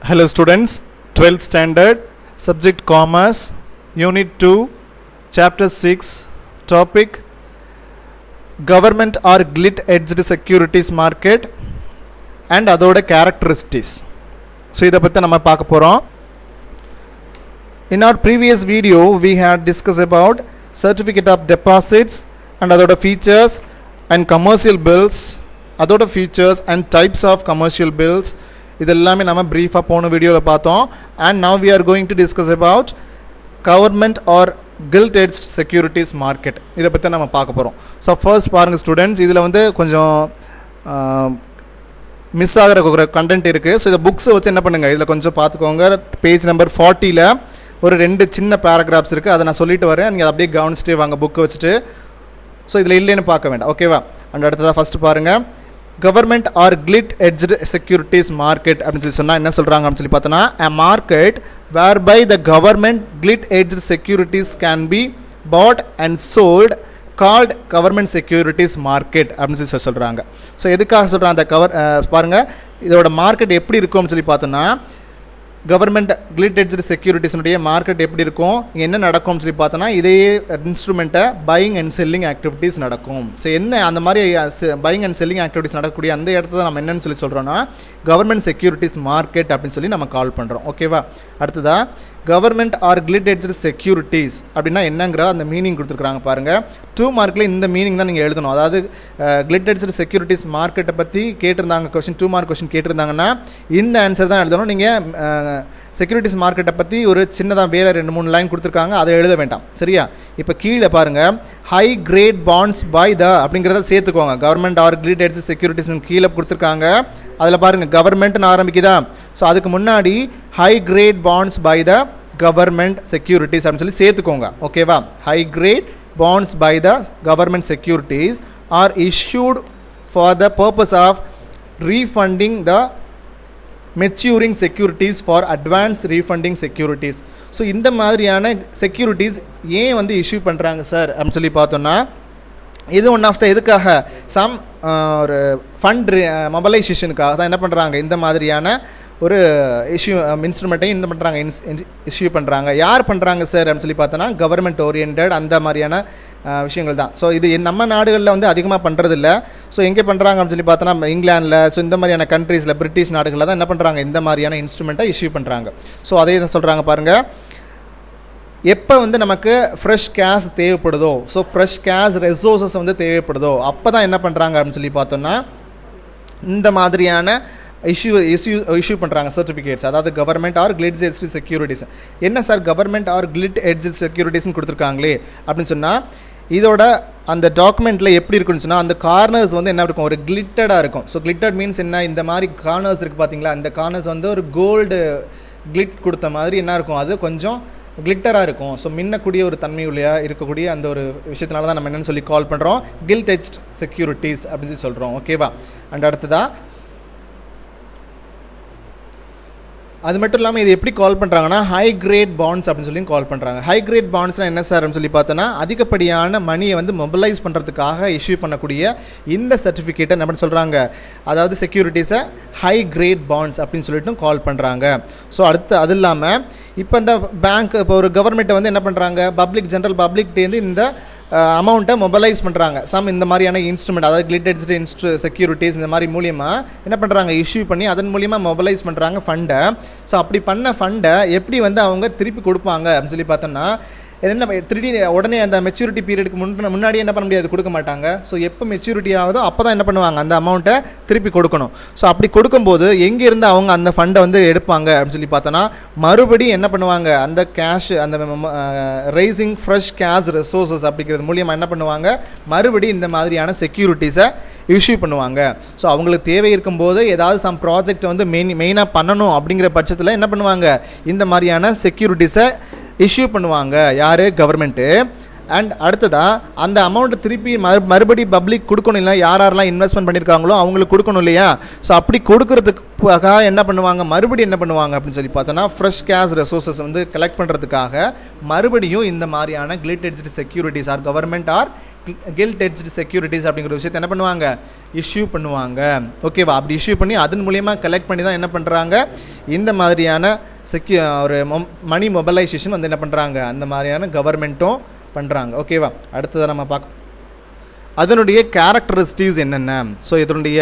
Hello students, 12th standard, subject commerce, unit 2, chapter 6, topic government or gilt edged securities market and அதோட characteristics. So இதை பற்றி நம்ம பார்க்க போகிறோம். In our previous video we had discussed about certificate of deposits and அதோட features and commercial bills, அதோட features and types of commercial bills. இதெல்லாமே நம்ம பிரீஃபாக போன வீடியோவில் பார்த்தோம். And now we are going to discuss about government or gilt edge securities market. இதை பற்றி நம்ம பார்க்க போகிறோம். ஸோ ஃபர்ஸ்ட் பாருங்கள் ஸ்டூடெண்ட்ஸ், இதில் வந்து கொஞ்சம் மிஸ் ஆகிற ஒரு கண்டென்ட் இருக்குது. ஸோ இதை புக்ஸை வச்சு என்ன பண்ணுங்கள், இதில் கொஞ்சம் பார்த்துக்கோங்க. பேஜ் நம்பர் 40 ஒரு 2 சின்ன பேராகிராஃப்ஸ் இருக்குது. அதை நான் சொல்லிட்டு வரேன், நீங்கள் அப்படியே கவனிச்சுட்டே வாங்க புக்கை வச்சுட்டு. ஸோ இதில் இல்லைன்னு பார்க்க வேண்டாம், ஓகேவா? அண்ட் அடுத்ததாக ஃபஸ்ட்டு பாருங்கள், government or gilt edged securities market அப்படின்னு சொல்லி சொன்னால் என்ன சொல்கிறாங்க அப்படின்னு சொல்லி பார்த்தோன்னா, a market whereby the government gilt edged securities can be bought and sold called government securities market அப்படின்னு சொல்லி சொல்கிறாங்க. ஸோ எதுக்காக சொல்கிறாங்க அந்த பாருங்கள், இதோட மார்க்கெட் எப்படி இருக்கும் அப்படின்னு சொல்லி பார்த்தோன்னா, கவர்மெண்ட் கில்ட் எட்ஜ்டு செக்யூரிட்டிஸுடைய மார்க்கெட் எப்படி இருக்கும், என்ன நடக்கும்னு சொல்லி பார்த்தோன்னா, இதே இன்ஸ்ட்ருமெண்ட்டை பையிங் அண்ட் செல்லிங் ஆக்டிவிட்டீஸ் நடக்கும். ஸோ என்ன அந்த மாதிரி பையிங் அண்ட் செல்லிங் ஆக்டிவிட்டீஸ் நடக்கக்கூடிய அந்த இடத்துல நம்ம என்னென்னு சொல்லி சொல்கிறோன்னா கவர்மெண்ட் செக்யூரிட்டிஸ் மார்க்கெட் அப்படின்னு சொல்லி நம்ம கால் பண்ணுறோம், ஓகேவா? அடுத்ததாக government or gilt edged securities அப்படின்னா என்னங்கிற அந்த மீனிங் கொடுத்துருக்குறாங்க பாருங்கள். 2 மார்க்கில் இந்த மீனிங் தான் நீங்கள் எழுதணும். அதாவது கில்ட் எட்ஜ்டு செக்யூரிட்டிஸ் மார்க்கெட்டை பற்றி கேட்டிருந்தாங்க கொஸ்டின், 2 மார்க் கொஸ்டின் கேட்டிருந்தாங்கன்னா இந்த ஆன்சர் தான் எழுதணும். நீங்கள் செக்யூரிட்டிஸ் மார்க்கெட்டை பற்றி ஒரு சின்னதாக வேலை 2-3 லைன் கொடுத்துருக்காங்க, அதை எழுத வேண்டாம், சரியா? இப்போ கீழே பாருங்கள், high grade bonds by the அப்படிங்கிறத சேர்த்துக்கோங்க. கவர்மெண்ட் ஆர் கில்ட் எட்ஜ் செக்யூரிட்டிஸ்னு கீழே கொடுத்துருக்காங்க. அதில் பாருங்கள் கவர்மெண்ட்னு ஆரம்பிக்குதா. ஸோ அதுக்கு முன்னாடி high grade bonds by the government securities அப்படின்னு சொல்லி சேர்த்துக்கோங்க, ஓகேவா? High grade bonds by the government securities are issued for the purpose of refunding the maturing securities for advance refunding securities. So இந்த மாதிரியான செக்யூரிட்டிஸ் ஏன் வந்து இஷ்யூ பண்ணுறாங்க sir அப்படின்னு சொல்லி பார்த்தோன்னா, இது ஒன் ஆஃப் த எதுக்காக சம் ஒரு ஃபண்ட் மொபலைசேஷனுக்காக தான் என்ன பண்ணுறாங்க, இந்த மாதிரியான ஒரு இஷ்யூ இன்ஸ்ட்ருமெண்ட்டையும் என்ன பண்ணுறாங்க, இஷ்யூ பண்ணுறாங்க. யார் பண்ணுறாங்க சார் அப்படின்னு சொல்லி பார்த்தோன்னா, கவர்மெண்ட் ஓரியன்ட் அந்த மாதிரியான விஷயங்கள் தான். ஸோ இது நம்ம நாடுகளில் வந்து அதிகமாக பண்ணுறதில்ல. ஸோ எங்கே பண்ணுறாங்க அப்படின்னு சொல்லி பார்த்தோன்னா இங்கிலாந்தில், ஸோ இந்த மாதிரியான கண்ட்ரீஸில், பிரிட்டிஷ் நாடுகளில் தான் என்ன பண்ணுறாங்க, இந்த மாதிரியான இன்ஸ்ட்ருமெண்ட்டை இஷ்யூ பண்ணுறாங்க. ஸோ அதே தான் சொல்கிறாங்க பாருங்கள், எப்போ வந்து நமக்கு ஃப்ரெஷ் கேஷ் தேவைப்படுதோ, ஸோ ஃப்ரெஷ் கேஷ் ரிசோர்ஸஸ் வந்து தேவைப்படுதோ அப்போ தான் என்ன பண்ணுறாங்க அப்படின்னு சொல்லி பார்த்தோன்னா இந்த மாதிரியான இஷ்யூ பண்ணுறாங்க சர்டிஃபிகேட்ஸ். அதாவது government or gilt edge securities. என்ன sir government or gilt edge செக்யூரிட்டிஸ்னு கொடுத்துருக்காங்களே அப்படின்னு சொன்னால், இதோட அந்த டாக்குமெண்ட்டில் எப்படி இருக்குன்னு சொன்னால், அந்த கார்னர்ஸ் வந்து என்ன இருக்கும், ஒரு கிளிட்டடாக இருக்கும். ஸோ கிளிட்டட் மீன்ஸ் என்ன, இந்த மாதிரி கார்னர்ஸ் இருக்குது பார்த்தீங்களா, அந்த கார்னர்ஸ் வந்து ஒரு கோல்டு கிளிட் கொடுத்த மாதிரி என்ன இருக்கும், அது கொஞ்சம் கிளிட்டராக இருக்கும். ஸோ மின்னக்கூடிய ஒரு தன்மையுள்ளையாக இருக்கக்கூடிய அந்த ஒரு விஷயத்தினால தான் நம்ம என்னென்னு சொல்லி கால் பண்ணுறோம் கில்ட் எட்ஜ் செக்யூரிட்டிஸ் அப்படின்னு சொல்கிறோம், ஓகேவா? அண்ட் அடுத்ததாக அது மட்டும் இல்லாமல் இது எப்படி கால் பண்ணுறாங்கன்னா ஹை கிரேட் பாண்ட்ஸ் அப்படின்னு சொல்லி கால் பண்ணுறாங்க. ஹை கிரேட் பாண்ட்ஸ்னால் என்ன சார் அப்படின்னு சொல்லி பார்த்தோன்னா, அதிகப்படியான மணியை வந்து மொபைலைஸ் பண்ணுறதுக்காக இஷ்யூ பண்ணக்கூடிய இந்த சர்டிஃபிகேட்டை என்ன சொல்கிறாங்க, அதாவது செக்யூரிட்டிஸை ஹை கிரேட் பாண்ட்ஸ் அப்படின்னு சொல்லிட்டு கால் பண்ணுறாங்க. ஸோ அடுத்து அது இல்லாமல் இப்போ இந்த பேங்க், இப்போ ஒரு கவர்மெண்ட்டை வந்து என்ன பண்ணுறாங்க, ஜென்ரல் பப்ளிக்டேருந்து இந்த அமௌண்ட்டை மொபைலைஸ் பண்ணுறாங்க. இந்த மாதிரியான இன்ஸ்ட்ருமெண்ட், அதாவது கில்ட் எட்ஜ் செக்யூரிட்டிஸ் இந்த மாதிரி மூலியமாக என்ன பண்ணுறாங்க, இஷ்யூ பண்ணி அதன் மூலியமாக மொபைலைஸ் பண்ணுறாங்க ஃபண்டை. ஸோ அப்படி பண்ண ஃபண்டை எப்படி வந்து அவங்க திருப்பி கொடுப்பாங்க அப்படின்னு சொல்லி பார்த்தோன்னா, என்ன திடீர்னு உடனே அந்த மெச்சூரிட்டி பீரியடுக்கு முன்னாடி என்ன பண்ண முடியாது, கொடுக்க மாட்டாங்க. ஸோ எப்போ மெச்சூரிட்டி ஆகுதோ அப்போ தான் என்ன பண்ணுவாங்க, அந்த அமௌண்ட்டை திருப்பி கொடுக்கணும். ஸோ அப்படி கொடுக்கும்போது எங்கேருந்து அவங்க அந்த ஃபண்டை வந்து எடுப்பாங்க அப்படின்னு சொல்லி பார்த்தோன்னா, மறுபடியும் என்ன பண்ணுவாங்க, அந்த கேஷ், அந்த ரைசிங் ஃப்ரெஷ் கேஷ் ரிசோர்ஸஸ் அப்படிங்கிறது மூலியமாக என்ன பண்ணுவாங்க, மறுபடியும் இந்த மாதிரியான செக்யூரிட்டிஸை இஷ்யூ பண்ணுவாங்க. ஸோ அவங்களுக்கு தேவை இருக்கும்போது ஏதாவது சம் ப்ராஜெக்டை வந்து மெயினாக பண்ணணும் அப்படிங்கிற பட்சத்தில் என்ன பண்ணுவாங்க, இந்த மாதிரியான செக்யூரிட்டிஸை இஷ்யூ பண்ணுவாங்க. யார், கவர்மெண்ட்டு. அண்ட் அடுத்ததாக அந்த அமௌண்ட்டை திருப்பி மறுபடியும் பப்ளிக் கொடுக்கணும், இல்லை யாரெல்லாம் இன்வெஸ்ட்மெண்ட் பண்ணியிருக்காங்களோ அவங்களுக்கு கொடுக்கணும் இல்லையா? ஸோ அப்படி கொடுக்கறதுக்காக என்ன பண்ணுவாங்க, மறுபடியும் என்ன பண்ணுவாங்க அப்படின்னு சொல்லி பார்த்தோன்னா, ஃப்ரெஷ் கேஷ் ரிசோர்ஸஸ் வந்து கலெக்ட் பண்ணுறதுக்காக மறுபடியும் இந்த மாதிரியான gilt edge securities or government or gilt edged securities அப்படிங்கிற விஷயத்தை என்ன பண்ணுவாங்க, இஷ்யூ பண்ணுவாங்க. ஓகேவா? அப்படி இஷ்யூ பண்ணி அதன் மூலிமா கலெக்ட் பண்ணி தான் என்ன பண்ணுறாங்க, இந்த மாதிரியான ஒரு மணி மொபைலைசேஷன் வந்து என்ன பண்ணுறாங்க, அந்த மாதிரியான கவர்மெண்ட்டும் பண்ணுறாங்க. ஓகேவா? அடுத்ததை நம்ம பார்க்க அதனுடைய கேரக்டரிஸ்டிக்ஸ் என்னென்ன, ஸோ இதனுடைய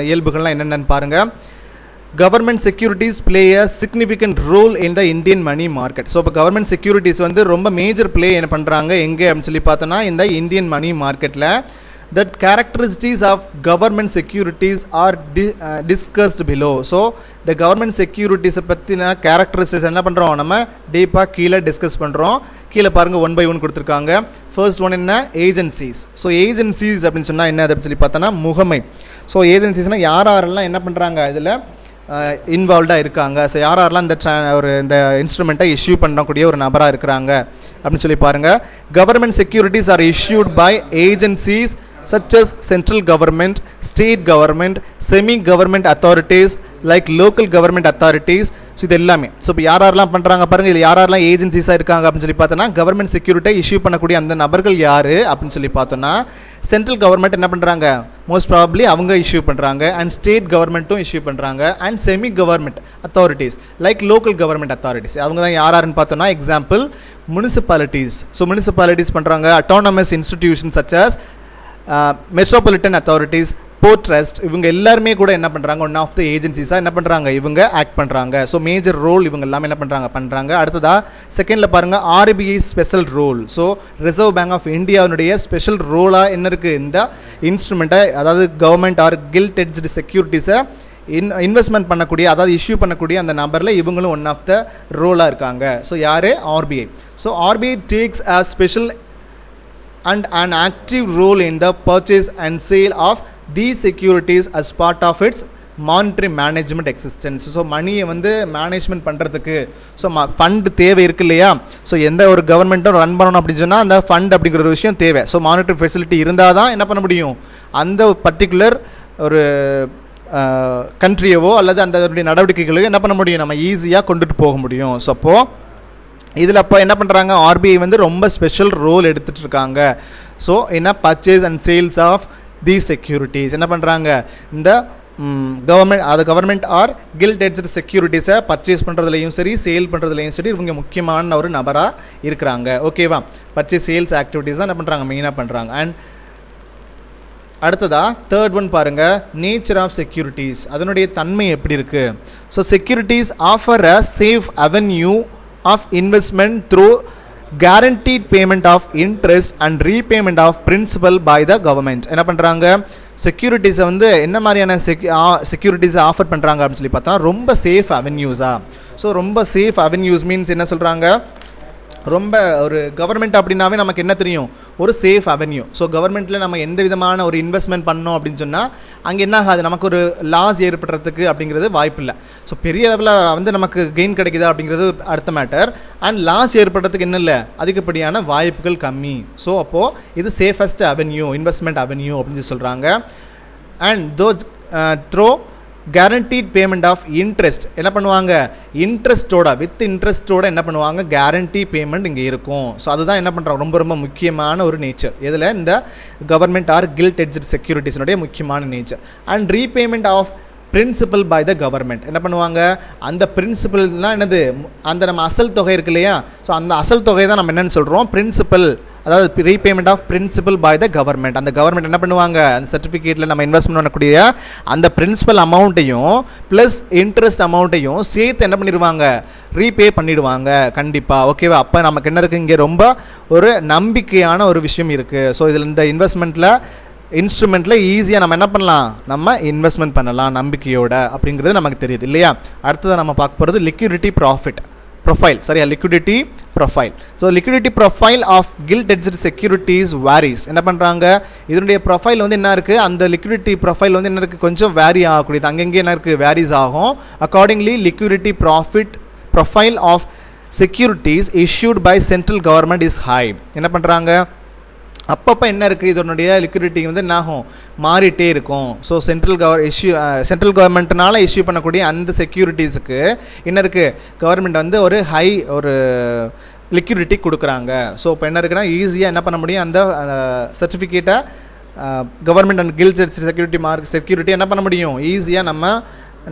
இயல்புகள்லாம் என்னென்னு பாருங்கள். Government securities play a significant role in the Indian money market. So இப்போ கவர்மெண்ட் செக்யூரிட்டிஸ் வந்து ரொம்ப மேஜர் பிளே என்ன பண்ணுறாங்க எங்கே அப்படின்னு சொல்லி பார்த்தோன்னா இந்த இந்தியன் மணி மார்க்கெட்டில். That characteristics of government securities are discussed below. So இந்த கவர்மெண்ட் செக்யூரிட்டிஸை பற்றின கேரக்டரிஸ்டிக்ஸ் என்ன பண்ணுறோம், நம்ம டீப்பாக கீழே டிஸ்கஸ் பண்ணுறோம். கீழே பாருங்கள் 1 by 1 கொடுத்துருக்காங்க. ஃபர்ஸ்ட் ஒன் என்ன, ஏஜென்சிஸ். ஸோ ஏஜென்சிஸ் அப்படின்னு சொன்னால் என்ன அப்படின்னு சொல்லி பார்த்தோன்னா முகமை. ஸோ ஏஜென்சிஸ்னால் யாரெல்லாம் என்ன பண்ணுறாங்க இதில் இன்வால்வ்டாக இருக்காங்க, ஸோ யாரெல்லாம் இந்த இன்ஸ்ட்ருமெண்ட்டை இஷ்யூ பண்ணக்கூடிய ஒரு நபராக இருக்கிறாங்க அப்படின்னு சொல்லி பாருங்கள். Government securities are issued by agencies such as central government, state government, semi-government authorities like local government authorities. So இது எல்லாமே ஸோ இப்போ யாரெல்லாம் பண்ணுறாங்க பாருங்கள். இதில் யாரெல்லாம் ஏஜென்சிஸாக இருக்காங்க அப்படின்னு சொல்லி பார்த்தோன்னா கவர்மெண்ட் செக்யூரிட்டியை இஷ்யூ பண்ணக்கூடிய அந்த நபர்கள் யார் அப்படின்னு சொல்லி பார்த்தோன்னா சென்ட்ரல் கவர்மெண்ட் என்ன பண்ணுறாங்க, மோஸ்ட் ப்ராபப்ளி அவங்க இஷ்யூ பண்ணுறாங்க. அண்ட் ஸ்டேட் கவர்மெண்ட்டும் இஷ்யூ பண்ணுறாங்க. And semi government authorities like local government authorities அவங்க தான் யாருன்னு பார்த்தோன்னா எக்ஸாம்பிள் முனிசிபாலிட்டிஸ். ஸோ முனிசிபாலிட்டிஸ் பண்ணுறாங்க. Autonomous institution such as metropolitan authorities, board trust, இவங்க எல்லாருமே கூட என்ன பண்ணுறாங்க, ஒன் ஆஃப் த ஏஜென்சிஸாக என்ன பண்ணுறாங்க இவங்க ஆக்ட் பண்ணுறாங்க. ஸோ மேஜர் ரோல் இவங்க எல்லாமே என்ன பண்ணுறாங்க. அடுத்ததாக செகண்டில் பாருங்கள் RBI special role. So reserve bank of இந்தியாவுடைய ஸ்பெஷல் ரோலாக என்ன இருக்குது, இந்த இன்ஸ்ட்ருமெண்ட்டை அதாவது கவர்மெண்ட் ஆர் கில்ட் எட்ஜ்டு செக்யூரிட்டிஸை இன்வெஸ்ட்மெண்ட் பண்ணக்கூடிய அதாவது இஷ்யூ பண்ணக்கூடிய அந்த நம்பரில் இவங்களும் ஒன் ஆஃப் த ரோலாக இருக்காங்க. ஸோ யார், RBI. So RBI takes a special and an active role in the purchase and sale of these securities as part of its monetary management existence. So மணியை வந்து management பண்ணுறதுக்கு so fund தேவை இருக்கு இல்லையா. So எந்த ஒரு கவர்மெண்ட்டும் ரன் பண்ணணும் அப்படின்னு சொன்னால் அந்த ஃபண்ட் அப்படிங்கிற ஒரு விஷயம் தேவை. ஸோ மானிட்டரி ஃபெசிலிட்டி இருந்தால் தான் என்ன பண்ண முடியும், அந்த பர்டிகுலர் ஒரு கண்ட்ரியவோ அல்லது அந்த நடவடிக்கைகளையோ என்ன பண்ண முடியும், நம்ம ஈஸியாக கொண்டுட்டு போக முடியும். ஸோ அப்போது இதில் அப்போ என்ன பண்ணுறாங்க, ஆர்பிஐ வந்து ரொம்ப ஸ்பெஷல் ரோல் எடுத்துகிட்டு இருக்காங்க. ஸோ என்ன purchase and sales of the securities என்ன பண்ணுறாங்க, இந்த கவர்மெண்ட் ஆர் கில்ட் எட்ஜ்டு செக்யூரிட்டிஸை பர்ச்சேஸ் பண்ணுறதுலையும் சரி சேல் பண்ணுறதுலையும் சரி இவங்க முக்கியமான ஒரு நபராக இருக்கிறாங்க. ஓகேவா? பர்ச்சேஸ் சேல்ஸ் ஆக்டிவிட்டீஸ் தான் என்ன பண்ணுறாங்க, மெயினாக பண்ணுறாங்க. அண்ட் அடுத்ததாக தேர்ட் ஒன் பாருங்கள், நேச்சர் ஆஃப் செக்யூரிட்டிஸ், அதனுடைய தன்மை எப்படி இருக்குது. So securities offer a safe avenue of investment through guaranteed payment of interest and repayment of principal by the government. என்ன பண்ணுறாங்க, செக்யூரிட்டிஸை வந்து என்ன மாதிரியான செக்யூரிட்டிஸை ஆஃபர் பண்ணுறாங்க அப்படின்னு சொல்லி பார்த்தா ரொம்ப சேஃப் அவென்யூஸா. ஸோ ரொம்ப சேஃப் அவென்யூஸ் மீன்ஸ் என்ன சொல்கிறாங்க, ரொம்ப ஒரு கவர்மெண்ட் அப்படின்னாவே நமக்கு என்ன தெரியும், ஒரு சேஃப் அவென்யூ. ஸோ கவர்மெண்ட்டில் நம்ம எந்த விதமான ஒரு இன்வெஸ்ட்மெண்ட் பண்ணோம் அப்படின்னு சொன்னால் அங்கே என்ன ஆகாது, நமக்கு ஒரு லாஸ் ஏற்படுறதுக்கு அப்படிங்கிறது வாய்ப்பு இல்லை. ஸோ பெரிய அளவில் வந்து நமக்கு கெயின் கிடைக்குதா அப்படிங்கிறது அடுத்த மேட்டர். அண்ட் லாஸ் ஏற்படுறதுக்கு என்ன இல்லை, அதிகப்படியான வாய்ப்புகள் கம்மி. ஸோ அப்போது இது சேஃபஸ்ட் அவென்யூ, இன்வெஸ்ட்மெண்ட் அவென்யூ அப்படின்னு சொல்கிறாங்க. And through guaranteed payment of interest என்ன பண்ணுவாங்க, வித் இன்ட்ரெஸ்ட்டோட என்ன பண்ணுவாங்க, கேரண்டி பேமெண்ட் இங்கே இருக்கும். ஸோ அதுதான் என்ன பண்ணுறாங்க, ரொம்ப ரொம்ப முக்கியமான ஒரு நேச்சர் இதில் இந்த கவர்மெண்ட் ஆர் கில்ட் எட்ஜ்டு செக்யூரிட்டிஸினுடைய முக்கியமான nature. And repayment of principal by the government என்ன பண்ணுவாங்க, அந்த பிரின்சிபல்னால் என்னது, அந்த நம்ம அசல் தொகை இருக்கு இல்லையா. ஸோ அந்த அசல் தொகை தான் நம்ம என்னென்னு சொல்கிறோம், பிரின்சிபல், அதாவது repayment of principal by the government. அந்த கவர்மெண்ட் என்ன பண்ணுவாங்க, அந்த சர்டிஃபிகேட்டில் நம்ம இன்வெஸ்ட்மெண்ட் பண்ணக்கூடிய அந்த பிரின்சிபல் அமௌண்ட்டையும் ப்ளஸ் இன்ட்ரெஸ்ட் அமௌண்ட்டையும் சேர்த்து என்ன பண்ணிடுவாங்க, ரீபே பண்ணிடுவாங்க கண்டிப்பாக. ஓகேவா? அப்போ நமக்கு என்ன இருக்குது, இங்கே ரொம்ப ஒரு நம்பிக்கையான ஒரு விஷயம் இருக்குது. ஸோ இதில் இந்த இன்ஸ்ட்ருமெண்ட்டில் ஈஸியாக நம்ம என்ன பண்ணலாம், நம்ம இன்வெஸ்ட்மெண்ட் பண்ணலாம் நம்பிக்கையோட அப்படிங்கிறது நமக்கு தெரியுது இல்லையா. அடுத்ததை நம்ம பார்க்க போகிறது லிக்விடிட்டி ப்ரொஃபைல். சரியா, liquidity profile. So liquidity profile of gilt edged securities varies. என்ன பண்ணுறாங்க, இதனுடைய ப்ரொஃபைல் வந்து என்ன இருக்குது, அந்த லிக்விடிட்டி ப்ரொஃபைல் வந்து என்ன இருக்குது, கொஞ்சம் வேரி ஆகக்கூடியது, அங்கங்கே என்ன இருக்குது, வேரிஸ் ஆகும். Accordingly liquidity profile of securities issued by central government is high. என்ன பண்ணுறாங்க, அப்பப்போ என்ன இருக்குது, இதனுடைய லிக்விடிட்டி வந்து என்ன ஆகும், மாறிட்டே இருக்கும். ஸோ சென்ட்ரல் கவர்மெண்ட்னால இஷ்யூ பண்ணக்கூடிய அந்த செக்யூரிட்டிஸுக்கு என்ன இருக்குது, கவர்மெண்ட் வந்து ஒரு லிக்விடிட்டி கொடுக்குறாங்க. ஸோ இப்போ என்ன இருக்குன்னா ஈஸியாக என்ன பண்ண முடியும், அந்த சர்டிஃபிகேட்டை கவர்மெண்ட் அண்ட் கில்ட் செக்யூரிட்டி என்ன பண்ண முடியும், ஈஸியாக நம்ம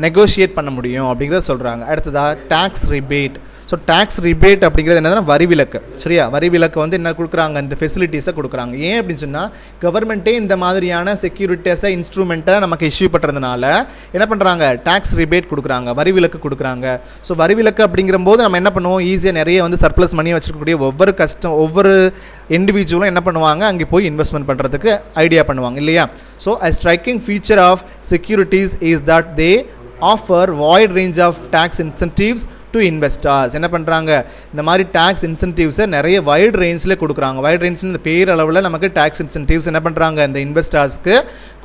நெகோஷியேட் பண்ண முடியும் அப்படிங்கிறத சொல்கிறாங்க. அடுத்ததாக tax rebate. So tax rebate அப்படிங்கிறது என்னதுன்னா வரி விலக்கு. சரியா, வரி விலக்கு வந்து என்ன கொடுக்குறாங்க, இந்த ஃபெசிலிட்டிஸை கொடுக்குறாங்க. ஏன் அப்படின்னு சொன்னால் கவர்மெண்ட்டே இந்த மாதிரியான செக்யூரிட்டிஸை இன்ஸ்ட்ருமெண்ட்டை நமக்கு இஷ்யூ பண்ணுறதுனால என்ன பண்ணுறாங்க, டேக்ஸ் ரிபேட் கொடுக்குறாங்க, வரி விலக்கு கொடுக்குறாங்க. ஸோ வரி விலக்கு அப்படிங்கிறபோது நம்ம என்ன பண்ணுவோம், ஈஸியாக நிறைய வந்து சர்ப்ளஸ் மணி வச்சுருக்கக்கூடிய ஒவ்வொரு இண்டிவிஜுவலும் என்ன பண்ணுவாங்க, அங்கே போய் இன்வெஸ்ட்மெண்ட் பண்ணுறதுக்கு ஐடியா பண்ணுவாங்க இல்லையா. So a striking feature of securities is that they offer wide range of tax incentives to investors. என்ன பண்ணுறாங்க, இந்த மாதிரி டேக்ஸ் இன்சென்டிவ்ஸை நிறைய வைட் ரேஞ்சில் கொடுக்குறாங்க. வைட் ரேஞ்ச் இந்த பேர் அளவில் நமக்கு டேக்ஸ் இன்சென்டிவ்ஸ் என்ன பண்ணுறாங்க, இந்த இன்வெஸ்டர்ஸ்க்கு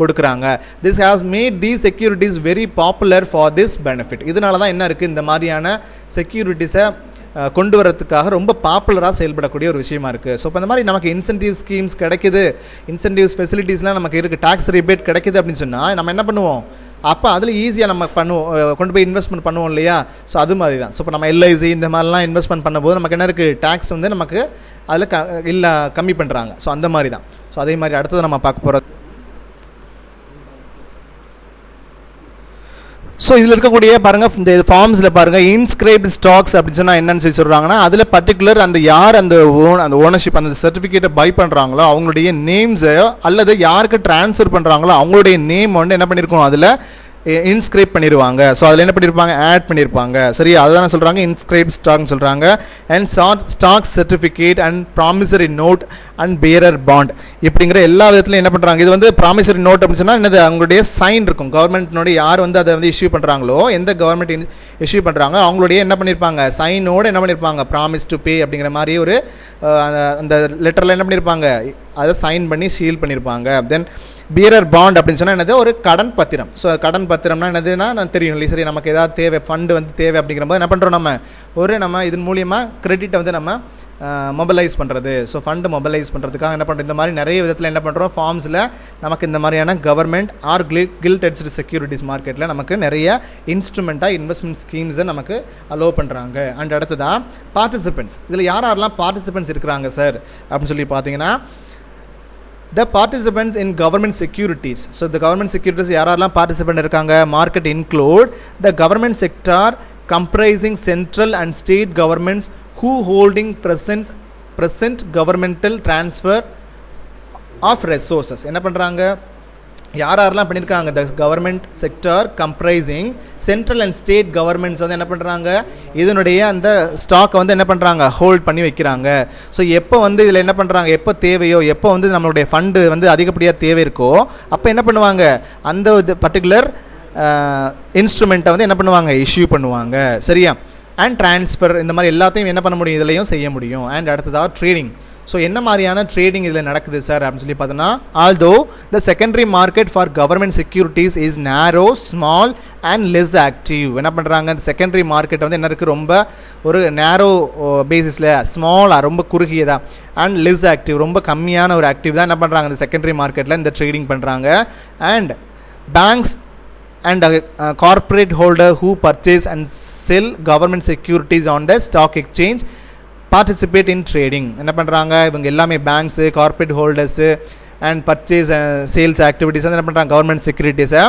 கொடுக்குறாங்க. This has made the securities very popular for this benefit. இதனால தான் என்ன இருக்குது, இந்த மாதிரியான செக்யூரிட்டிஸை கொண்டு வரதுக்காக ரொம்ப பாப்புலராக செயல்படக்கூடிய ஒரு விஷயமா இருக்குது. ஸோ இப்போ இந்த மாதிரி நமக்கு இன்சென்டிவ் ஸ்கீம்ஸ் கிடைக்குது, இன்சென்டிவ்ஸ் ஃபெசிலிட்டிஸ்லாம் நமக்கு இருக்குது, டேக்ஸ் ரிபேட் கிடைக்குது அப்படின்னு சொன்னால் நம்ம என்ன பண்ணுவோம், அப்போ அதில் ஈஸியாக நம்ம பண்ணுவோம், கொண்டு போய் இன்வெஸ்ட்மெண்ட் பண்ணுவோம் இல்லையா. ஸோ அது மாதிரி தான். ஸோ இப்போ நம்ம எல்ஐசி இந்த மாதிரிலாம் இன்வெஸ்ட்மெண்ட் பண்ணும்போது நமக்கு என்ன இருக்குது, டேக்ஸ் வந்து நமக்கு அதில் கம்மி பண்ணுறாங்க. ஸோ அந்த மாதிரி தான். ஸோ அதே மாதிரி அடுத்தது நம்ம பார்க்க போகிறது. ஸோ இதில் இருக்கக்கூடிய பாருங்கள், இந்த ஃபார்ம்ஸில் பாருங்கள், இன்ஸ்கிரைப்டு ஸ்டாக்ஸ் அப்படின்னு சொன்னால் என்னன்னு சொல்லி சொல்கிறாங்கன்னா அதில் பர்டிகுலர் அந்த யார் அந்த ஓனர்ஷிப் அந்த சர்டிஃபிகேட்டை பை பண்ணுறாங்களோ அவங்களுடைய நேம்ஸை அல்லது யாருக்கு ட்ரான்ஸ்ஃபர் பண்ணுறாங்களோ அவங்களுடைய நேம் வந்து என்ன பண்ணியிருக்கணும், அதில் இன்ஸ்கிரைப் பண்ணிடுவாங்க. ஸோ அதில் என்ன பண்ணியிருப்பாங்க, ஆட் பண்ணியிருப்பாங்க. சரியா, அதுதான் சொல்கிறாங்க இன்ஸ்கிரைப் ஸ்டாக்னு சொல்கிறாங்க. And stock certificate and promissory note and bearer bond இப்படிங்கிற எல்லா விதத்துலையும் என்ன பண்ணுறாங்க, இது வந்து ப்ராமிசரி நோட் அப்படின்னு சொன்னால் என்னது, அவங்களுடைய சைன் இருக்கும். கவர்மெண்ட்னுடைய யார் வந்து அதை வந்து இஷ்யூ பண்ணுறாங்களோ, எந்த கவர்மெண்ட் இஷ்யூ பண்ணுறாங்க அவங்களுடைய என்ன பண்ணியிருப்பாங்க, சைனோடு என்ன பண்ணியிருப்பாங்க, ப்ராமிஸ் டு பே அப்படிங்கிற மாதிரி ஒரு அந்த லெட்டரில் என்ன பண்ணியிருப்பாங்க, அதை சைன் பண்ணி சீல் பண்ணியிருப்பாங்க. தென் பியரர் பாண்ட் அப்படின்னு சொன்னால் என்னது, ஒரு கடன் பத்திரம். ஸோ கடன் பத்திரம்னா என்னதுன்னா நான் தெரியும் இல்லை, சரி நமக்கு ஏதாவது தேவை, ஃபண்டு வந்து தேவை அப்படிங்கிற போது என்ன பண்ணுறோம், நம்ம இதன் மூலியமாக கிரெடிட்டை வந்து நம்ம மொபைலைஸ் பண்ணுறது. ஸோ ஃபண்டு மொபைலைஸ் பண்ணுறதுக்காக என்ன பண்ணுறோம், இந்த மாதிரி நிறைய விதத்தில் என்ன பண்ணுறோம், ஃபார்ம்ஸில் நமக்கு இந்த மாதிரியான government or gilt edged securities மார்க்கெட்டில் நமக்கு நிறைய இன்ஸ்ட்ருமெண்ட்டாக இன்வெஸ்ட்மெண்ட் ஸ்கீம்ஸை நமக்கு அலோவ் பண்ணுறாங்க. அண்ட் அடுத்ததான் பார்ட்டிசிபென்ட்ஸ். இதில் யாரெல்லாம் பார்ட்டிசிபென்ட்ஸ் இருக்கிறாங்க சார் அப்படின்னு சொல்லி பார்த்தீங்கன்னா, the participants in government securities. So the government securities யாரெல்லாம் participant இருக்காங்க, market include the government sector comprising central and state governments who holding present governmental transfer of resources. என்ன பண்ணுறாங்க, யாரெல்லாம் பண்ணியிருக்காங்க, the government sector comprising central and state governments வந்து என்ன பண்ணுறாங்க, இதனுடைய அந்த ஸ்டாக்கை வந்து என்ன பண்ணுறாங்க, ஹோல்ட் பண்ணி வைக்கிறாங்க. ஸோ எப்போ வந்து இதில் என்ன பண்ணுறாங்க, எப்போ தேவையோ, எப்போ வந்து நம்மளுடைய ஃபண்டு வந்து அதிகப்படியாக தேவை இருக்கோ அப்போ என்ன பண்ணுவாங்க, அந்த பர்டிகுலர் இன்ஸ்ட்ருமெண்ட்டை வந்து என்ன பண்ணுவாங்க, இஷ்யூ பண்ணுவாங்க. சரியா, அண்ட் ட்ரான்ஸ்ஃபர் இந்த மாதிரி எல்லாத்தையும் என்ன பண்ண முடியும், இதுலையும் செய்ய முடியும். அண்ட் அடுத்ததாக ட்ரேடிங். ஸோ என்ன மாதிரியான ட்ரேடிங் இதில் நடக்குது சார் அப்படின்னு சொல்லி பார்த்தோன்னா, although the secondary market for government securities is நேரோ, ஸ்மால் அண்ட் லெஸ் ஆக்டிவ். என்ன பண்ணுறாங்க, இந்த செகண்டரி மார்க்கெட் வந்து என்ன இருக்குது, ரொம்ப ஒரு நேரோ பேசிஸில், ஸ்மாலாக ரொம்ப குறுகியதாக, அண்ட் லெஸ் ஆக்டிவ் ரொம்ப கம்மியான ஒரு ஆக்டிவ் தான் என்ன பண்ணுறாங்க இந்த செகண்டரி மார்க்கெட்டில் இந்த ட்ரேடிங் பண்ணுறாங்க. And banks and corporate holder who purchase and sell government securities on the stock exchange participate in trading. என்ன பண்ணுறாங்க, இவங்க எல்லாமே banks, corporate holders and purchase sales activities வந்து என்ன பண்ணுறாங்க, கவர்மெண்ட் செக்யூரிட்டிஸை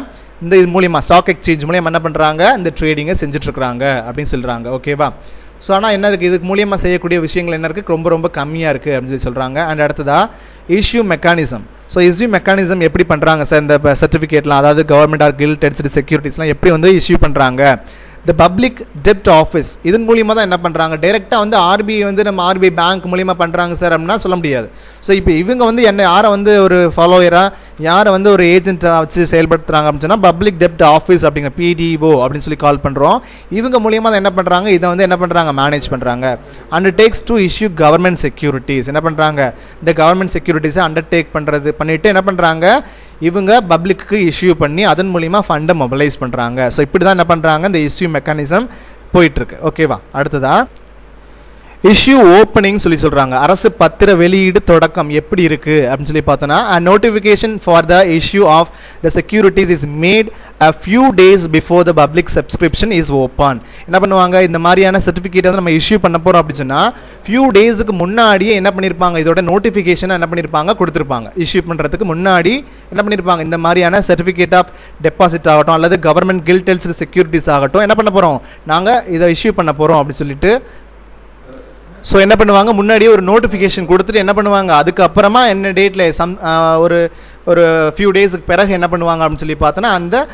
இந்த இது மூலிமா ஸ்டாக் எக்ஸ்சேஞ்ச் மூலியமாக என்ன பண்ணுறாங்க, இந்த ட்ரேடிங்கை செஞ்சுட்ருக்குறாங்க அப்படின்னு சொல்கிறாங்க. ஓகேவா. ஸோ ஆனால் என்ன இருக்குது, இதுக்கு மூலியமாக செய்யக்கூடிய விஷயங்கள் என்ன இருக்குது, ரொம்ப ரொம்ப கம்மியாக இருக்குது அப்படின்னு சொல்லி சொல்கிறாங்க. அண்ட் அடுத்ததாக issue mechanism. So issue mechanism எப்படி பண்ணுறாங்க சார், இந்த சர்டிஃபிகேட்லாம், அதாவது கவர்மெண்ட் ஆர் கில்ட் எட்ஜ்டு செக்யூரிட்டிஸ்லாம் எப்படி வந்து இஷ்யூ பண்ணுறாங்க, த பப்ளிக் டெப்ட் ஆஃபீஸ் இதன் மூலியமாக தான் என்ன பண்ணுறாங்க, டைரெக்டாக வந்து ஆர்பிஐ வந்து நம்ம ஆர்பிஐ பேங்க் மூலியமாக பண்ணுறாங்க சார் அப்படின்னா சொல்ல முடியாது. ஸோ இப்போ இவங்க வந்து என்ன யாரை வந்து ஒரு ஃபாலோயராக, யாரை வந்து ஒரு ஏஜென்ட்டாக வச்சு செயல்படுத்துகிறாங்க அப்படின்னு சொன்னால் பப்ளிக் டெப்ட் ஆஃபீஸ் அப்படிங்கிற PDO அப்படின்னு சொல்லி கால் பண்ணுறோம். இவங்க மூலியமாக தான் என்ன பண்ணுறாங்க, இதை வந்து என்ன பண்ணுறாங்க, மேனேஜ் பண்ணுறாங்க. Undertakes to issue government securities. என்ன பண்ணுறாங்க, இந்த கவர்மெண்ட் செக்யூரிட்டிஸை அண்டர்டேக் பண்ணிவிட்டு என்ன பண்ணுறாங்க, இவங்க பப்ளிக்கு இஷ்யூ பண்ணி அதன் மூலிமா ஃபண்டை மொபைலைஸ் பண்ணுறாங்க. ஸோ இப்படி தான் என்ன பண்ணுறாங்க, இந்த இஷ்யூ மெக்கானிசம் போயிட்டுருக்கு. ஓகேவா. அடுத்ததா இஷ்யூ ஓப்பனிங் சொல்லி சொல்கிறாங்க. அரசு பத்திர வெளியீடு தொடக்கம் எப்படி இருக்குது அப்படின்னு சொல்லி பார்த்தோன்னா, notification for the issue of the securities is made a few days before the public subscription is open. என்ன பண்ணுவாங்க, இந்த மாதிரியான சர்டிஃபிகேட் வந்து நம்ம இஷ்யூ பண்ண போகிறோம் அப்படின்னு சொன்னால் ஃபியூ டேஸுக்கு முன்னாடியே என்ன பண்ணியிருப்பாங்க, இதோட நோட்டிஃபிகேஷன் என்ன பண்ணியிருப்பாங்க கொடுத்துருப்பாங்க. இஷ்யூ பண்ணுறதுக்கு முன்னாடி என்ன பண்ணியிருப்பாங்க, இந்த மாதிரியான சர்டிஃபிகேட் ஆஃப் டெபாசிட் ஆகட்டும் அல்லது கவர்மெண்ட் கில்டெல்ஸ்டு செக்யூரிட்டிஸ் ஆகட்டும் என்ன பண்ண போகிறோம், நாங்கள் இதை இஷ்யூ பண்ண போகிறோம் அப்படின்னு சொல்லிட்டு ஸோ என்ன பண்ணுவாங்க, முன்னாடியே ஒரு நோட்டிஃபிகேஷன் கொடுத்துட்டு என்ன பண்ணுவாங்க, அதுக்கப்புறமா என்ன டேட்டில் ஒரு ஃபியூ டேஸுக்கு பிறகு என்ன பண்ணுவாங்க அப்படின்னு சொல்லி பார்த்தோன்னா அந்த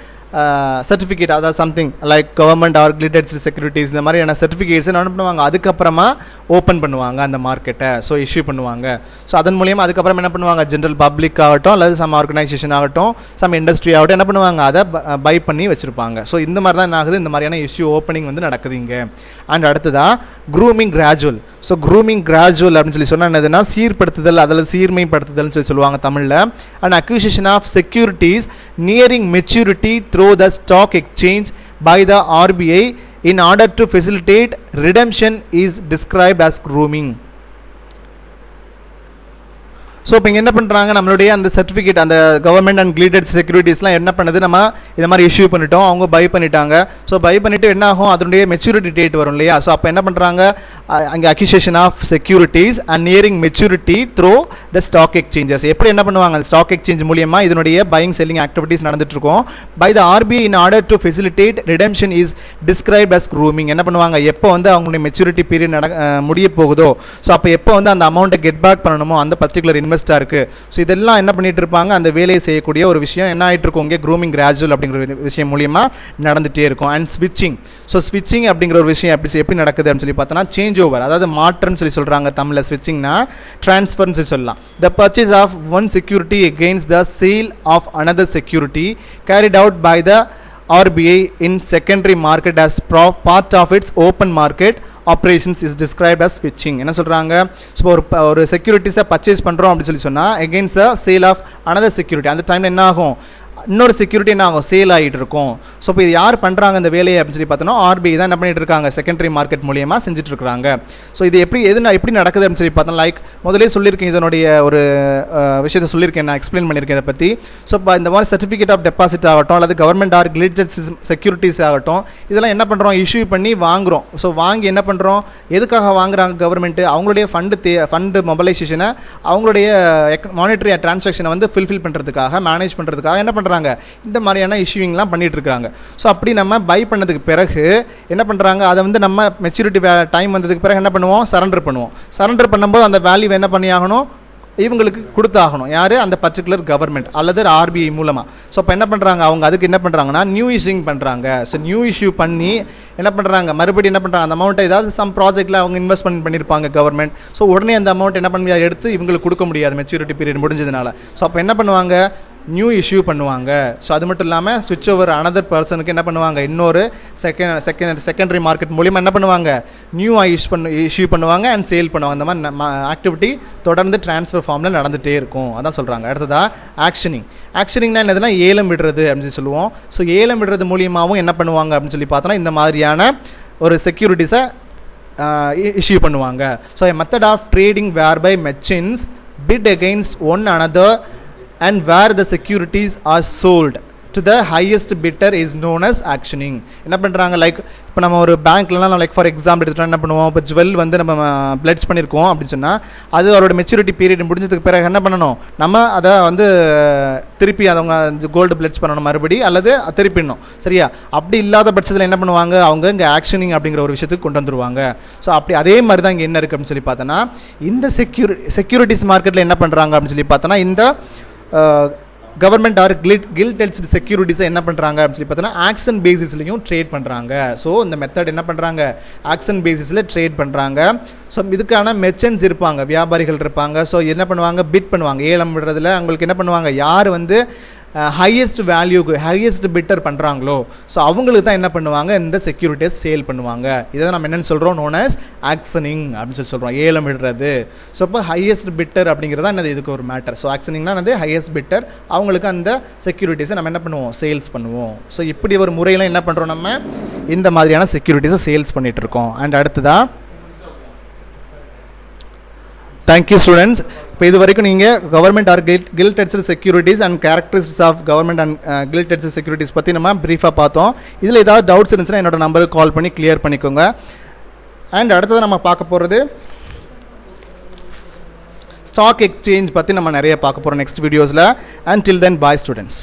சர்டிஃபிகேட், அதாவது something like government or gilted securities இந்த மாதிரியான சர்டிஃபிகேட்ஸ் என்ன பண்ணுவாங்க, அதுக்கப்புறமா ஓப்பன் பண்ணுவாங்க அந்த மார்க்கெட்டை. ஸோ இஷ்யூ பண்ணுவாங்க. ஸோ அதன் மூலியமாக அதுக்கப்புறம் என்ன பண்ணுவாங்க, ஜென்ரல் பப்ளிக் ஆகட்டும் அல்லது சம் ஆர்கனைசேஷன் ஆகட்டும் சம் இண்டஸ்ட்ரி ஆகட்டும் என்ன பண்ணுவாங்க, அதை பை பண்ணி வச்சுருப்பாங்க. ஸோ இந்த மாதிரி தான் என்ன ஆகுது, இந்த மாதிரியான இஷ்யூ ஓப்பனிங் வந்து நடக்குது இங்கே. அண்ட் அடுத்ததான் grooming gradual. So grooming gradual அப்படின்னு சொல்லி சொன்னால் என்னதுன்னா சீர்படுத்துதல், அதில் சீர்மைப்படுத்துதல்னு சொல்லி சொல்லுவாங்க தமிழில். And acquisition of securities nearing maturity through the stock exchange by the RBI in order to facilitate redemption is described as grooming. So இப்போ இங்கே என்ன பண்ணுறாங்க, நம்மளுடைய அந்த சர்டிஃபிகேட் அந்த கவர்மெண்ட் அண்ட் கில்டெட் செக்யூரிட்டிஸ்லாம் என்ன பண்ணுது, நம்ம இந்த மாதிரி இஷ்யூ பண்ணிட்டோம், அவங்க பை பண்ணிட்டாங்க. ஸோ பை பண்ணிவிட்டு என்ன ஆகும், அதனுடைய மெச்சூரிட்டி டேட் வரும் இல்லையா. ஸோ அப்போ என்ன பண்ணுறாங்க, அங்கே acquisition of securities and nearing maturity through the stock exchanges. எப்படி என்ன பண்ணுவாங்க, அந்த ஸ்டாக் எக்ஸ்சேஞ்ச் மூலியமாக இதனுடைய பையிங் செல்லிங் ஆக்டிவிட்டீஸ் நடந்துட்டுருக்கோம். By the RBI in order to facilitate redemption is described as grooming. என்ன பண்ணுவாங்க, எப்போ வந்து அவங்களுடைய மெச்சூரிட்டி பீரியட் முடிய போகுதோ, ஸோ அப்போ எப்போ வந்து அந்த அமௌண்ட்டை கெட் பேக் பண்ணணுமோ அந்த பர்டிகுலர் இன்வெஸ்டாக இருக்குது. ஸோ இதெல்லாம் என்ன பண்ணிட்டு இருப்பாங்க, அந்த வேலையை செய்யக்கூடிய ஒரு விஷயம் என்ன ஆகிட்டு இருக்கும், இங்கே க்ரூமிங் கிராஜுவல் அப்படிங்கிற விஷயம் மூலியமாக நடந்துகிட்டே இருக்கும். அண்ட் ஸ்விட்சிங். ஸோ ஸ்விட்சிங் அப்படிங்கிற ஒரு விஷயம் எப்படி நடக்குது அப்படின்னு சொல்லி பார்த்தோன்னா சேஞ்ச் ஓவர், அதாவது மாற்றம்னு சொல்லி சொல்கிறாங்க தமிழில். ஸ்விட்சிங்னா ட்ரான்ஸ்ஃபர்னு சொல்லி சொல்லலாம். The purchase of one security against the sale of another security carried out by the RBI in secondary market as part of its open market operations is described as switching. என்ன சொல்கிறாங்க, so ஒரு செக்யூரிட்டிஸை purchase பண்ணுறோம் அப்படின்னு சொல்லி சொன்னால் against the sale of another security, அந்த டைமில் என்ன ஆகும், இன்னொரு செக்யூரிட்டி என்ன ஆகும், சேல் ஆகிட்டு இருக்கும். ஸோ இப்போ இது யார் பண்ணுறாங்க இந்த வேலையை அப்படின்னு சொல்லி பார்த்தோன்னா RBI தான் என்ன பண்ணிட்டு இருக்காங்க, செகண்டரி மார்க்கெட் மூலியமாக செஞ்சுட்டு இருக்காங்க. ஸோ இது எப்படி நடக்குது அப்படின்னு சொல்லி பார்த்தோம், லைக் முதலே சொல்லியிருக்கேன், இதனுடைய ஒரு விஷயத்தை சொல்லியிருக்கேன், நான் எக்ஸ்பிளைன் பண்ணியிருக்கேன் இதை பற்றி. ஸோ இப்போ இந்த மாதிரி சர்டிஃபிகேட் ஆஃப் டெபாசிட் ஆகட்டும் அல்லது கவர்மெண்ட் ஆர் கில்டெட் செக்யூரிட்டிஸ் ஆகட்டும் இதெல்லாம் என்ன பண்ணுறோம், இஷ்யூ பண்ணி வாங்குகிறோம். ஸோ வாங்கி என்ன பண்ணுறோம், எதுக்காக வாங்குறாங்க கவர்மெண்ட்டு, அவங்களுடைய ஃபண்டு மொபைலைசேஷனை அவங்களுடைய மானிட்டரி டிரான்சாக்ஷனை வந்து ஃபில்ஃபில் பண்ணுறதுக்காக மேனேஜ் பண்ணுறதுக்காக என்ன பண்ணுறாங்க, இந்த மாதிரியான இஷ்யூவிங்லாம் பண்ணிட்டு இருக்காங்க. ஸோ அப்படி நம்ம பை பண்ணதுக்கு பிறகு என்ன பண்ணுறாங்க, அதை வந்து நம்ம மெச்சூரிட்டி டைம் வந்ததுக்கு பிறகு என்ன பண்ணுவோம், சரண்டர் பண்ணுவோம். சரண்டர் பண்ணும்போது அந்த வேல்யூ என்ன பண்ணி ஆகணும், இவங்களுக்கு கொடுத்தாகணும். யார், அந்த பர்டிகுலர் கவர்மெண்ட் அல்லது RBI மூலமாக. ஸோ அப்போ என்ன பண்ணுறாங்க, அவங்க அதுக்கு என்ன பண்ணுறாங்கன்னா நியூ இஷ்யூங் பண்ணுறாங்க. ஸோ நியூ இஷ்யூ பண்ணி என்ன பண்ணுறாங்க, மறுபடியும் என்ன பண்ணுறாங்க, அந்த அமௌண்ட்டை ஏதாவது சம் ப்ராஜெக்ட்டில் அவங்க இன்வெஸ்ட்மெண்ட் பண்ணியிருப்பாங்க கவர்மெண்ட். ஸோ உடனே அந்த அமௌண்ட் என்ன பண்ண முடியாது, எடுத்து இவங்களுக்கு கொடுக்க முடியாது மெச்சூரிட்டி பீரியட் முடிஞ்சதுனால. ஸோ அப்போ என்ன பண்ணுவாங்க, நியூ இஷ்யூ பண்ணுவாங்க. ஸோ அது மட்டும் இல்லாமல் ஸ்விட்ச் ஓவர் அனதர் பர்சனுக்கு என்ன பண்ணுவாங்க, இன்னொரு செகண்டரி மார்க்கெட் மூலியமாக என்ன பண்ணுவாங்க, நியூ இஷ்யூ பண்ணுவாங்க அண்ட் சேல் பண்ணுவாங்க. அந்த மாதிரி ஆக்டிவிட்டி தொடர்ந்து ட்ரான்ஸ்ஃபர் ஃபார்மில் நடந்துகிட்டே இருக்கும். அதான் சொல்கிறாங்க. அடுத்ததாக ஆக்ஷனிங். ஆக்ஷனிங்னா என்னதுன்னா ஏலம் விடுறது அப்படின்னு சொல்லுவோம். ஸோ ஏலம் விடுறது மூலியமாகவும் என்ன பண்ணுவாங்க அப்படின்னு சொல்லி பார்த்தோன்னா இந்த மாதிரியான ஒரு செக்யூரிட்டிஸை இஷ்யூ பண்ணுவாங்க. So a method of trading whereby merchants bid against one another and where the securities are sold to the highest bidder is known as auctioning. என்ன பண்ணுறாங்க, லைக் இப்போ நம்ம ஒரு பேங்க்லலாம் லைக் ஃபார் எக்ஸாம்பிள் எடுத்துகிட்டோம் என்ன பண்ணுவோம், இப்போ ஜுவல் வந்து நம்ம பிளட்ஸ் பண்ணியிருக்கோம் அப்படின்னு சொன்னால் அது அவரோட மெச்சூரிட்டி பீரியட் முடிஞ்சதுக்கு பிறகு என்ன பண்ணணும், நம்ம அதை வந்து திருப்பி அவங்க கோல்டு பிளட்ஸ் பண்ணணும் மறுபடி அல்லது திருப்பிடணும். சரியா, அப்படி இல்லாத பட்சத்தில் என்ன பண்ணுவாங்க, அவங்க இங்கே ஆக்ஷனிங் அப்படிங்கிற ஒரு விஷயத்துக்கு கொண்டு வந்துருவாங்க. ஸோ அப்படி அதே மாதிரி தான் இங்கே என்ன இருக்குது அப்படின்னு சொல்லி பார்த்தோன்னா இந்த செக்யூரிட்டிஸ் மார்க்கெட்டில் என்ன பண்ணுறாங்க அப்படின்னு சொல்லி பார்த்தோன்னா இந்த கவர்மெண்ட் ஆர் கில்டெட் செக்யூரிட்டிஸை என்ன பண்ணுறாங்க அப்படின்னு சொல்லி பார்த்தோன்னா ஆக்ஷன் பேசிஸ்லையும் ட்ரேட் பண்ணுறாங்க. ஸோ இந்த மெத்தட் என்ன பண்ணுறாங்க, ஆக்ஷன் பேசிஸில் ட்ரேட் பண்ணுறாங்க. ஸோ இதுக்கான மெர்ச்சன்ட்ஸ் இருப்பாங்க, வியாபாரிகள் இருப்பாங்க. ஸோ என்ன பண்ணுவாங்க, பிட் பண்ணுவாங்க. ஏலம் விடுறதுல அவங்களுக்கு என்ன பண்ணுவாங்க, யார் வந்து ஹையஸ்ட் வேல்யூக்கு ஹையஸ்ட் பிட்டர் பண்ணுறாங்களோ ஸோ அவங்களுக்கு தான் என்ன பண்ணுவாங்க, இந்த செக்யூரிட்டிஸ் சேல் பண்ணுவாங்க. இதை நம்ம என்னென்னு சொல்கிறோம், நோன் ஆஸ் ஆக்ஷனிங் அப்படின்னு சொல்லி சொல்கிறோம், ஏலம் விடுறது. ஸோ இப்போ ஹையஸ்ட் பிட்டர் அப்படிங்கிறதா என்னது, இதுக்கு ஒரு மேட்டர். ஸோ ஆக்ஷனிங்னா என்னது, ஹையஸ்ட் பிட்டர், அவங்களுக்கு அந்த செக்யூரிட்டிஸை நம்ம என்ன பண்ணுவோம், சேல்ஸ் பண்ணுவோம். ஸோ இப்படி ஒரு முறையில் என்ன பண்ணுறோம், நம்ம இந்த மாதிரியான செக்யூரிட்டிஸை சேல்ஸ் பண்ணிகிட்டு இருக்கோம். அண்ட் அடுத்ததாக தேங்க்யூ ஸ்டூடெண்ட்ஸ். இப்போ இது வரைக்கும் நீங்கள் government or gilteds securities and characteristics of government and gilteds securities பற்றி நம்ம ப்ரீஃபாக பார்த்தோம். இதில் ஏதாவது டவுட்ஸ் இருந்துச்சுன்னா என்னோட நம்பருக்கு கால் பண்ணி கிளியர் பண்ணிக்கோங்க. அண்ட் அடுத்தது நம்ம பார்க்க போகிறது ஸ்டாக் எக்ஸ்சேஞ்ச் பற்றி நம்ம நிறைய பார்க்க போகிறோம் நெக்ஸ்ட் வீடியோஸில். And till then bye students.